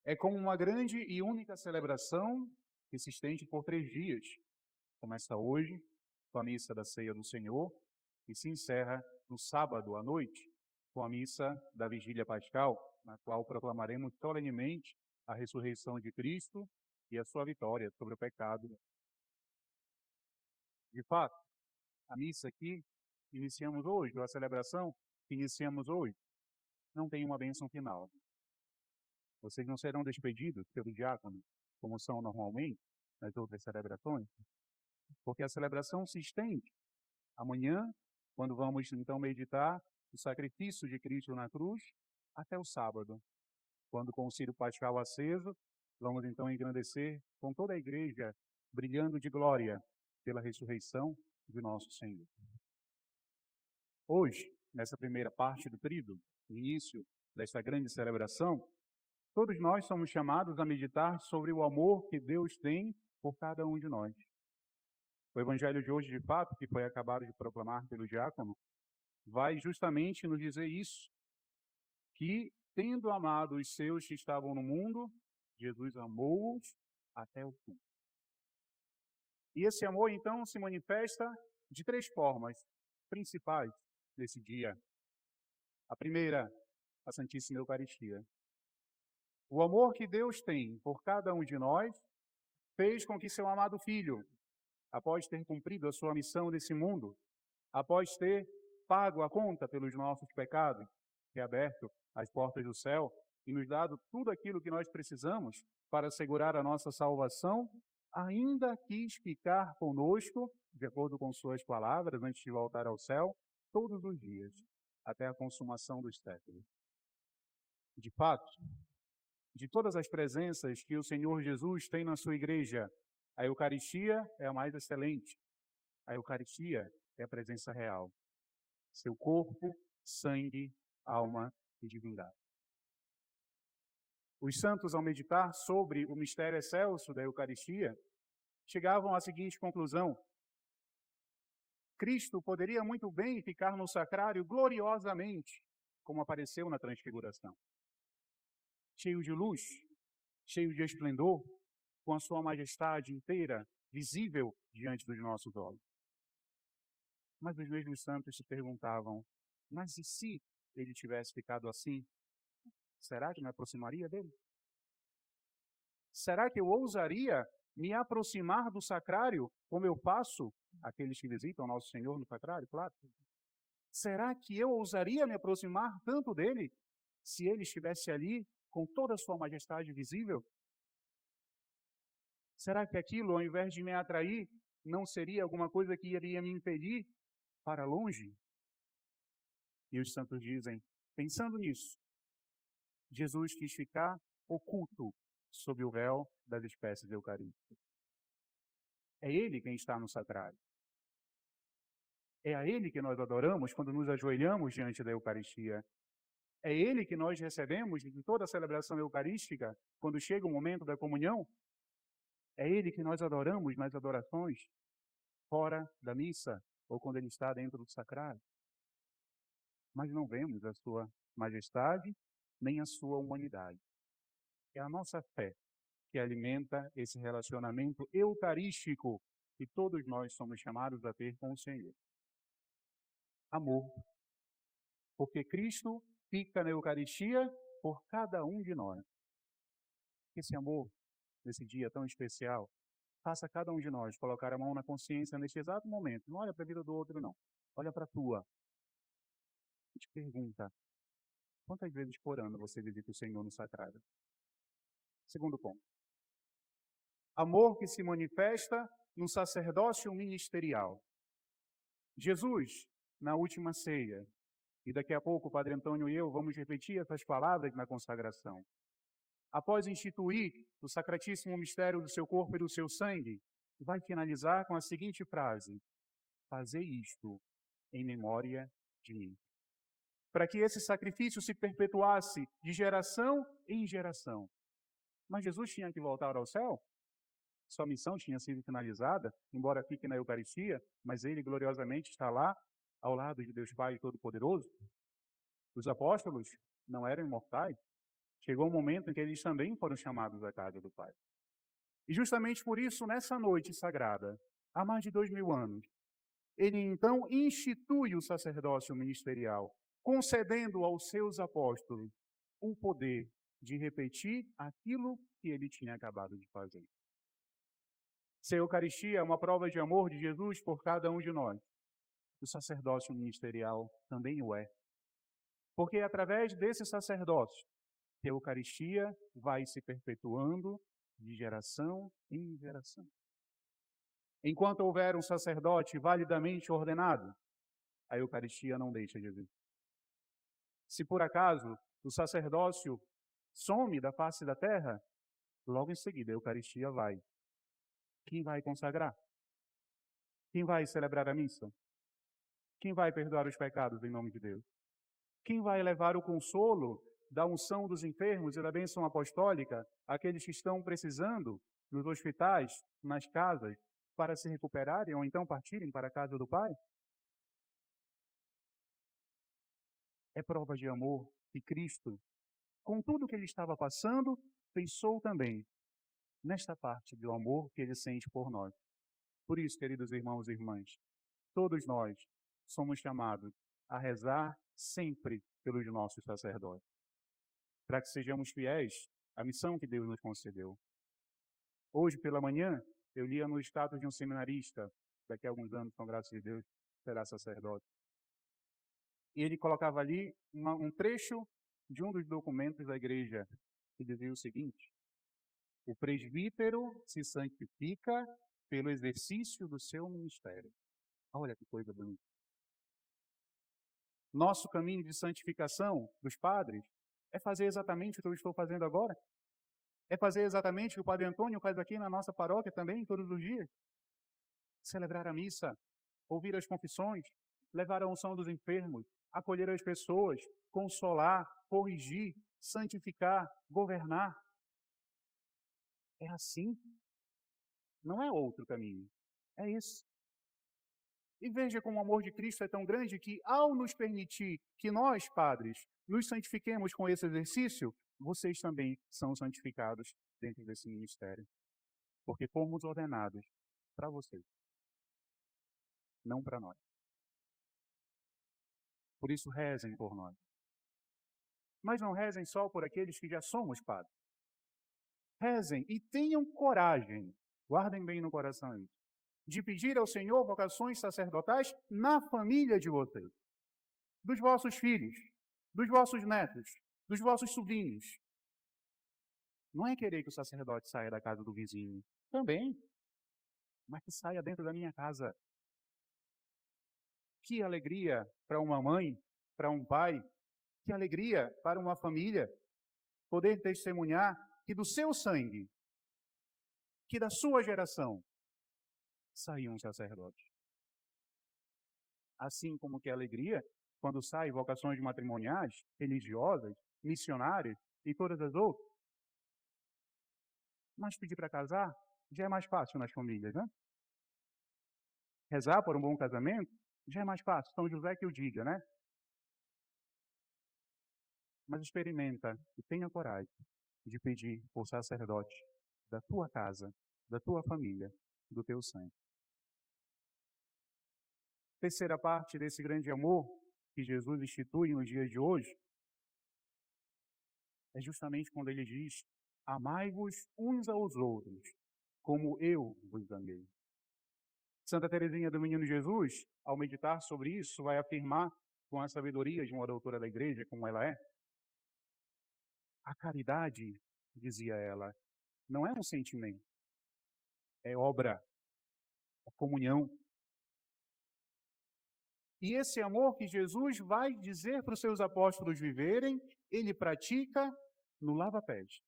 É como uma grande e única celebração que se estende por 3 dias. Começa hoje, com a missa da Ceia do Senhor, e se encerra no sábado à noite, com a missa da Vigília Pascal, na qual proclamaremos solenemente a ressurreição de Cristo e a sua vitória sobre o pecado. De fato, a missa que iniciamos hoje, ou a celebração que iniciamos hoje, não tem uma bênção final. Vocês não serão despedidos pelo diácono, como são normalmente nas outras celebrações, porque a celebração se estende. Amanhã, quando vamos então meditar o sacrifício de Cristo na cruz, até o sábado, quando com o círio pascal aceso, vamos então engrandecer com toda a igreja, brilhando de glória pela ressurreição de nosso Senhor. Hoje, nessa primeira parte do tríduo, início desta grande celebração, todos nós somos chamados a meditar sobre o amor que Deus tem por cada um de nós. O evangelho de hoje, de fato, que foi acabado de proclamar pelo diácono, vai justamente nos dizer isso, que, tendo amado os seus que estavam no mundo, Jesus amou-os até o fim. E esse amor, então, se manifesta de 3 formas principais nesse dia. A primeira, a Santíssima Eucaristia. O amor que Deus tem por cada um de nós fez com que seu amado Filho, após ter cumprido a sua missão nesse mundo, após ter pago a conta pelos nossos pecados, reaberto as portas do céu e nos dado tudo aquilo que nós precisamos para assegurar a nossa salvação, ainda quis ficar conosco, de acordo com suas palavras, antes de voltar ao céu, todos os dias, até a consumação dos séculos. De fato, de todas as presenças que o Senhor Jesus tem na sua igreja, a Eucaristia é a mais excelente. A Eucaristia é a presença real. Seu corpo, sangue, alma e divindade. Os santos, ao meditar sobre o mistério excelso da Eucaristia, chegavam à seguinte conclusão: Cristo poderia muito bem ficar no sacrário gloriosamente, como apareceu na Transfiguração. Cheio de luz, cheio de esplendor, com a sua majestade inteira visível diante dos nossos olhos. Mas os mesmos santos se perguntavam: mas e se ele tivesse ficado assim? Será que me aproximaria dele? Será que eu ousaria me aproximar do sacrário como eu faço aqueles que visitam Nosso Senhor no sacrário? Claro. Será que eu ousaria me aproximar tanto dele se ele estivesse ali com toda a sua majestade visível? Será que aquilo, ao invés de me atrair, não seria alguma coisa que iria me impedir para longe? E os santos dizem, pensando nisso, Jesus quis ficar oculto sob o véu das espécies eucarísticas. É Ele quem está no sacrário. É a Ele que nós adoramos quando nos ajoelhamos diante da Eucaristia. É Ele que nós recebemos em toda a celebração eucarística, quando chega o momento da comunhão. É Ele que nós adoramos nas adorações, fora da missa, ou quando Ele está dentro do sacrário. Mas não vemos a sua majestade, nem a sua humanidade. É a nossa fé que alimenta esse relacionamento eucarístico que todos nós somos chamados a ter com o Senhor. Amor. Porque Cristo fica na Eucaristia por cada um de nós. Esse amor, nesse dia tão especial, faça cada um de nós colocar a mão na consciência neste exato momento. Não olha para a vida do outro, não. Olha para a tua. E te pergunta, quantas vezes por ano você visita o Senhor no sacrário? Segundo ponto. Amor que se manifesta no sacerdócio ministerial. Jesus, na última ceia, e daqui a pouco o Padre Antônio e eu vamos repetir essas palavras na consagração. Após instituir o sacratíssimo mistério do seu corpo e do seu sangue, vai finalizar com a seguinte frase: fazei isto em memória de mim. Para que esse sacrifício se perpetuasse de geração em geração. Mas Jesus tinha que voltar ao céu? Sua missão tinha sido finalizada, embora fique na Eucaristia, mas ele gloriosamente está lá, ao lado de Deus Pai Todo-Poderoso. Os apóstolos não eram imortais, chegou um momento em que eles também foram chamados à casa do Pai. E justamente por isso, nessa noite sagrada, há mais de 2000 anos, ele então institui o sacerdócio ministerial, concedendo aos seus apóstolos o poder de repetir aquilo que ele tinha acabado de fazer. Se a Eucaristia é uma prova de amor de Jesus por cada um de nós, o sacerdócio ministerial também o é. Porque é através desse sacerdócio que a Eucaristia vai se perpetuando de geração em geração. Enquanto houver um sacerdote validamente ordenado, a Eucaristia não deixa de existir. Se por acaso o sacerdócio some da face da terra, logo em seguida a Eucaristia vai. Quem vai consagrar? Quem vai celebrar a missa? Quem vai perdoar os pecados em nome de Deus? Quem vai levar o consolo da unção dos enfermos e da bênção apostólica àqueles que estão precisando nos hospitais, nas casas, para se recuperarem ou então partirem para a casa do Pai? É prova de amor que Cristo, com tudo que ele estava passando, pensou também nesta parte do amor que ele sente por nós. Por isso, queridos irmãos e irmãs, todos nós somos chamados a rezar sempre pelos nossos sacerdotes, para que sejamos fiéis à missão que Deus nos concedeu. Hoje, pela manhã, eu lia no status de um seminarista, daqui a alguns anos, com graça de Deus, será sacerdote. E ele colocava ali um trecho de um dos documentos da igreja, que dizia o seguinte: o presbítero se santifica pelo exercício do seu ministério. Olha que coisa bonita. Nosso caminho de santificação dos padres é fazer exatamente o que eu estou fazendo agora. É fazer exatamente o que o Padre Antônio faz aqui na nossa paróquia também, todos os dias. Celebrar a missa, ouvir as confissões, levar a unção dos enfermos, acolher as pessoas, consolar, corrigir, santificar, governar. É assim. Não é outro caminho. É esse. E veja como o amor de Cristo é tão grande que, ao nos permitir que nós, padres, nos santifiquemos com esse exercício, vocês também são santificados dentro desse ministério. Porque fomos ordenados para vocês, não para nós. Por isso, rezem por nós. Mas não rezem só por aqueles que já somos padres. Rezem e tenham coragem, guardem bem no coração isso, de pedir ao Senhor vocações sacerdotais na família de vocês, dos vossos filhos, dos vossos netos, dos vossos sobrinhos. Não é querer que o sacerdote saia da casa do vizinho, também, mas que saia dentro da minha casa. Que alegria para uma mãe, para um pai, que alegria para uma família poder testemunhar que do seu sangue, que da sua geração, saiu um sacerdote. Assim como que alegria quando saem vocações matrimoniais, religiosas, missionárias e todas as outras. Mas pedir para casar já é mais fácil nas famílias, né? Rezar por um bom casamento já é mais fácil. São José que o diga, né? Mas experimenta e tenha coragem de pedir por sacerdote da tua casa, da tua família, do teu sangue. Terceira parte desse grande amor que Jesus institui nos dias de hoje é justamente quando ele diz: amai-vos uns aos outros, como eu vos amei. Santa Teresinha do Menino Jesus, ao meditar sobre isso, vai afirmar com a sabedoria de uma doutora da igreja, como ela é: a caridade, dizia ela, não é um sentimento, é obra, é comunhão. E esse amor que Jesus vai dizer para os seus apóstolos viverem, ele pratica no lava-pés,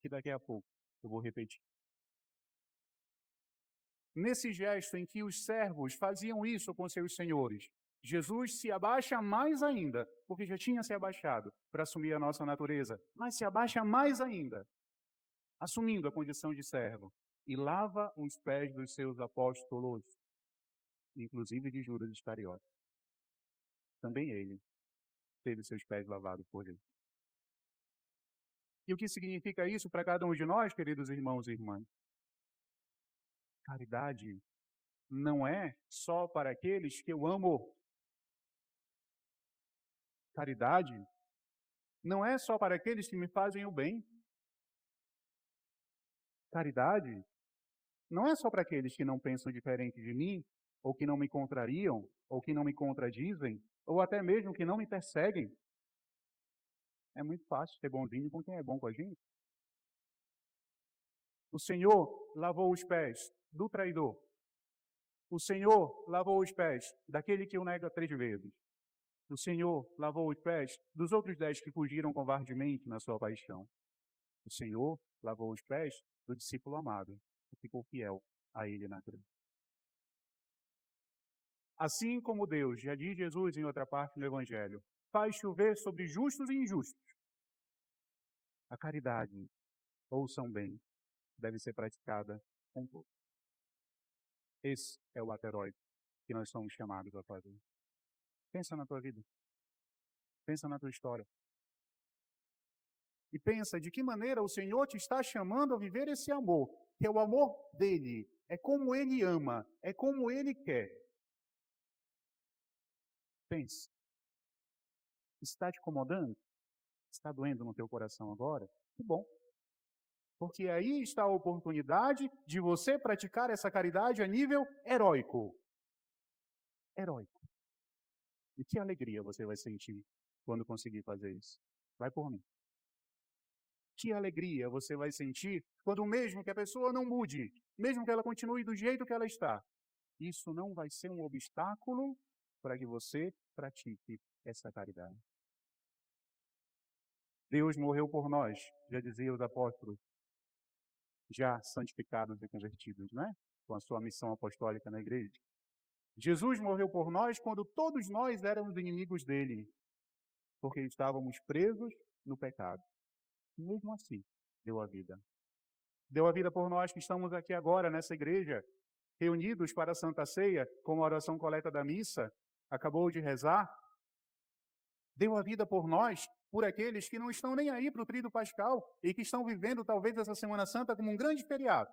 que daqui a pouco eu vou repetir. Nesse gesto em que os servos faziam isso com seus senhores, Jesus se abaixa mais ainda, porque já tinha se abaixado para assumir a nossa natureza, mas se abaixa mais ainda, assumindo a condição de servo, e lava os pés dos seus apóstolos, inclusive de Judas Iscariote. Também ele teve seus pés lavados por ele. E o que significa isso para cada um de nós, queridos irmãos e irmãs? Caridade não é só para aqueles que eu amo. Caridade não é só para aqueles que me fazem o bem. Caridade não é só para aqueles que não pensam diferente de mim, ou que não me contrariam, ou que não me contradizem, ou até mesmo que não me perseguem. É muito fácil ser bonzinho com quem é bom com a gente. O Senhor lavou os pés do traidor. O Senhor lavou os pés daquele que o nega 3 vezes. O Senhor lavou os pés dos outros 10 que fugiram covardemente na sua paixão. O Senhor lavou os pés do discípulo amado, que ficou fiel a ele na cruz. Assim como Deus, já diz Jesus em outra parte do Evangelho, faz chover sobre justos e injustos, a caridade, ouçam bem, deve ser praticada com todos. Esse é o ato heróico que nós somos chamados a fazer. Pensa na tua vida. Pensa na tua história. E pensa de que maneira o Senhor te está chamando a viver esse amor, que é o amor dele, é como ele ama, é como ele quer. Pense. Está te incomodando? Está doendo no teu coração agora? Que bom. Porque aí está a oportunidade de você praticar essa caridade a nível heróico. Heróico. E que alegria você vai sentir quando conseguir fazer isso. Vai por mim. Que alegria você vai sentir quando mesmo que a pessoa não mude, mesmo que ela continue do jeito que ela está, isso não vai ser um obstáculo para que você pratique essa caridade. Deus morreu por nós, já diziam os apóstolos, já santificados e convertidos, né? Com a sua missão apostólica na igreja. Jesus morreu por nós quando todos nós éramos inimigos dele, porque estávamos presos no pecado. E mesmo assim, deu a vida. Deu a vida por nós que estamos aqui agora nessa igreja, reunidos para a Santa Ceia, com a oração coleta da missa, acabou de rezar. Deu a vida por nós, por aqueles que não estão nem aí para o Tríduo Pascal e que estão vivendo talvez essa Semana Santa como um grande feriado.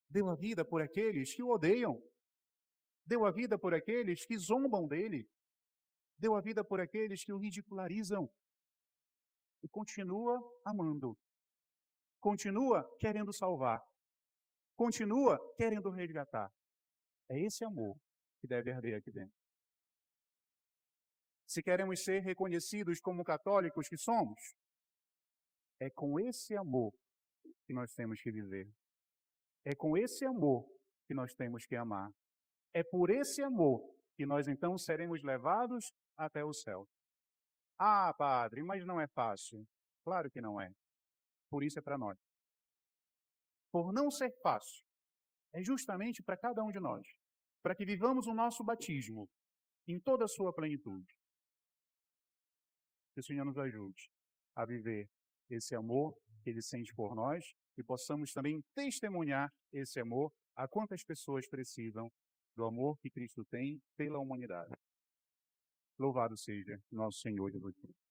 Deu a vida por aqueles que o odeiam. Deu a vida por aqueles que zombam dele. Deu a vida por aqueles que o ridicularizam. E continua amando. Continua querendo salvar. Continua querendo resgatar. É esse amor que deve arder aqui dentro. Se queremos ser reconhecidos como católicos que somos, é com esse amor que nós temos que viver. É com esse amor que nós temos que amar. É por esse amor que nós então seremos levados até o céu. Ah, padre, mas não é fácil. Claro que não é. Por isso é para nós. Por não ser fácil, é justamente para cada um de nós, para que vivamos o nosso batismo em toda a sua plenitude. Que o Senhor nos ajude a viver esse amor que Ele sente por nós e possamos também testemunhar esse amor a quantas pessoas precisam do amor que Cristo tem pela humanidade. Louvado seja nosso Senhor Jesus Cristo.